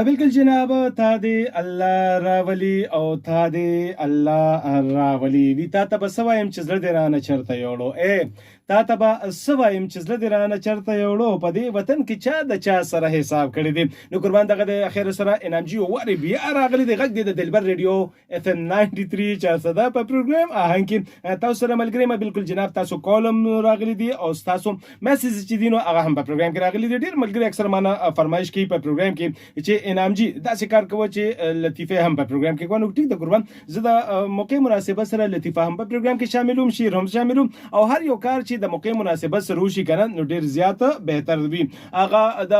بالکل جناب، تا دې الله راولي او تا دې الله راولي وي. تا ته به څه وایم چې زړه دې رانه چېرته یوړو؟ تا ته به څه وایم چې زړه دې رانه چېرته یوړو؟ په دې وطن کې چا د چا سره حساب کړی دی؟ نو قربان دغه د اخر سره انعام جي وارې بیا راغلی دی. غږ دی د دلبر ریډیو FM 93 400 په پروګرام آهنګ کې تاسو سره ملګری ما. بالکل جناب، تاسو کالم راغلی دی او تاسو میسج چې دی نو هغه هم په پروګرام کې راغلی دی. ډېر ملګری اکثر معنا فرمایش کوي په پروګرام کې چې انعام جي داسې کار کوي چې لطیفه هم په پروګرام کې کوو. نو ټیک د قربان زه د موقع مناسبت سره لطیفه هم په پروګرام کې شاملوم، شعر هم شاملوم، او هر یو کار چې د موقع مناسبت سره وشي کنه نو ډیر زیات بهتر وي. هغه د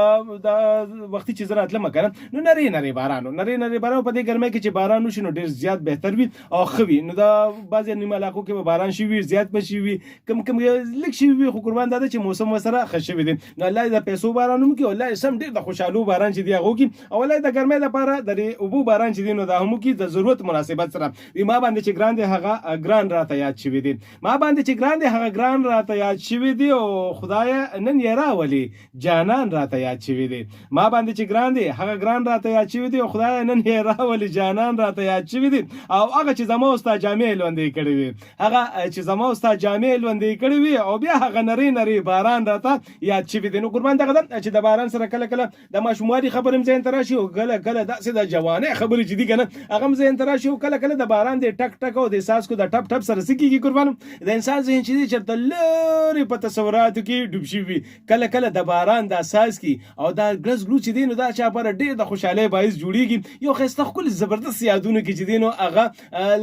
وختي چې زه راتلم کنه نو نری باران په دې ګرمۍ کې چې باران وشي نو ډیر زیات بهتر وي او ښه وي. نو د بعضې نیمه علاقو کې به باران شوي وي، زیات به شوي وي، کم لږ شوي وي، خو قربان دا ده چې موسم ورسره ښه شوی دی. نو الله د پیسو باران هم وکړي، الله سم ډېر د خوشحالو باران چې دی هغه وکړي، او الله د ګرمۍ لپاره د اوبو باران چې دی نو دا هم وکړي د ضرورت مناسبت سره. ما باندې چې ګران دی هغه ګران راته یاد شوي دی، ما باندې چې ګران دی هغه ګران راته یاد شوي دی، او خدایه نن یې راولي جانان راته یاد شوي دی. ما باندې چې ګران دی هغه ګران راته یاد شوي دی، او خدایه نن یې راولي جانان راته یاد شوي دی. او هغه چې زما او ستا جامې لوندې کړې وي، هغه چې زما او ستا جامې لوندې کړې وي، او بیا هغه نری باران راته یاد شوي دی. نو قربان دغه ده چې د باران سره کله کله د ماشوموالي خبرې هم ذهن ته راشي، او کله داسې د جوانۍ خبرې چې دي که نه هغه هم ذهن ته راشي، او کله د باران د ټک ټک او د څاڅکو د ټپ ټپ سره څه کېږي قربان د انسان ذهن چې دی چېرته لرې په تصوراتو کې ډوب شوي وي. کله د باران دا څاڅکي او دا ګړز ګړو چې دی نو دا چا لپاره ډېر د خوشحالۍ باعث جوړېږي. یو ښایسته ښکلي زبردست یادونو کې چې دی نو هغه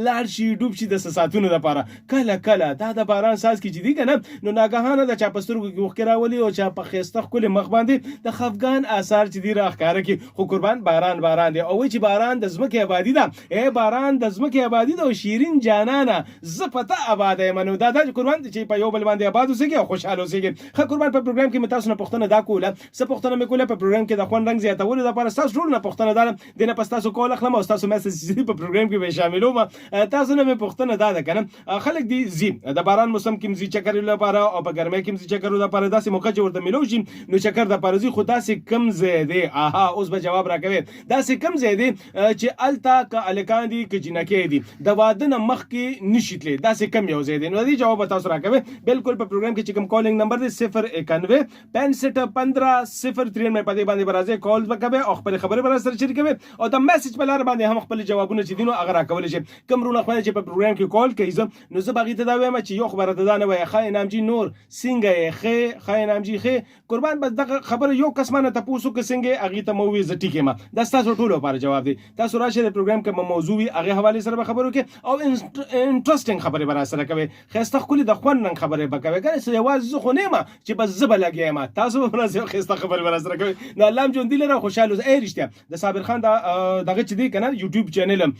لاړ شي ډوب شي د څه ساعتونو دپاره. کله دا د باران څاڅکي چې دي که نه نو ناګهانه د چا په سترګو کې اوښکې راولي، او چا په ښایسته ښکلي مخ باندې د خفګان آثار چې دي راښکاره کړي. خو قربان باران دی، او وایي چې باران د ځمکې آبادي ده. باران د ځمکې آبادي ده، او شیرین جانانه زه په ته آباده یم. نو دا ده قربان چې په یو بل باندې آباد اوسېږي او خوشحاله اوسېږي. ښه قربان په پروګرام کې مې تاسو نه پوښتنه دا کوله، څه پوښتنه مې کوله په پروګرام کې د خوند رنګ زیاتولو لپاره ستاسو ټولو نه پوښتنه دا ده، دې نه پس تاسو کال اخلم او ستاسو میسج چې په پروګرام کې به شاملوم. تاسو نه مې پوښتنه دا ده که نه خلک دي ځي د باران موسم کې ځي چکر لپاره، او په ګرمۍ کې ځي چکر لپاره. داسې موقع چې ورته میلو شي نو چکر دپاره ځي، خو داسې کم ځای دی. اوس به جواب راکوي، داسې کم ځای دی چې هلته که هلکان دي که جینکۍ دي د واده نه مخکې نشي تللی، داسې کم یو ځای دی. نو د دې جواب به تاسو راکوي. بالکل په پروګرام کې چې کوم کالینګ نمبر دی 091 65 15 093 په دې باندې به راځئ، کال به کوئ او خپلې خبرې به راسره شریکوئ، او د میسج په لاره باندې هم خپل جوابونه چې دي نو هغه راکولی شئ. کوم وروڼه خویندې چې په پروګرام کې کال کوي نو زه به هغې ته دا وایم چې یو خبره ته دا نه وایه ښه انعام جي نور څنګه یې ښه انعام جي ښې قربان. بس دغه خبره یو کس مانه تپوس وکړه څنګه یې، هغې ته مه ووایي زه ټیک یم. دا ستاسو ټولو لپاره جواب دی. تاسو راشئ د پروګرام کې موضوع وي هغې حوالې سره به خبرې وکړئ، او انټرسټینګ خبرې به راسره کوئ، ښایسته ښکلې د خوند رنګ خبرې به کوئ. که نه یوازې زه خو نه یم چې بس زه به لګیا یم، تاسو به راسئ ښایسته خبرې به راسره کوئ. نو الله هم ژوندي لره او خوشحاله اوسئ. رښتیا د صابر خان دغه چې دی که نه یوټیوب چینل هم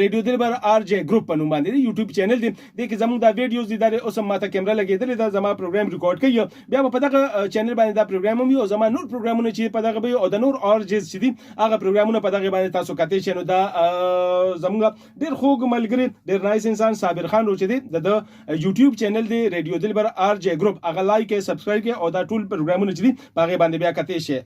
ریډیو دلبر RJ ګروپ په نوم باندې دی یوټیوب چینل دی. دې کې زموږ دا ویډیوز دي، دا اوس هم ماته کیمره لګېدلې ده، زما پروګرام ریکارډ کوي، بیا به په دغه چینل باندې دا پروګرام هم وي، او زما نور پروګرامونه چې په دغه به وي، او د نور RJs چې دي هغه پروګرامونه په دغه باندې تاسو کتلی شئ. نو دا زموږ ډېر خوږ ملګری ډېر نایس انسان صابر خان رو چې دی د یوټیوب چینل دی ریډیو دلبر RJ ګروپ، هغه لایک کړئ، سبسکرایب کړئ، او دا ټول پروګرامونه چې دي په هغې باندې بیا کتلی شئ.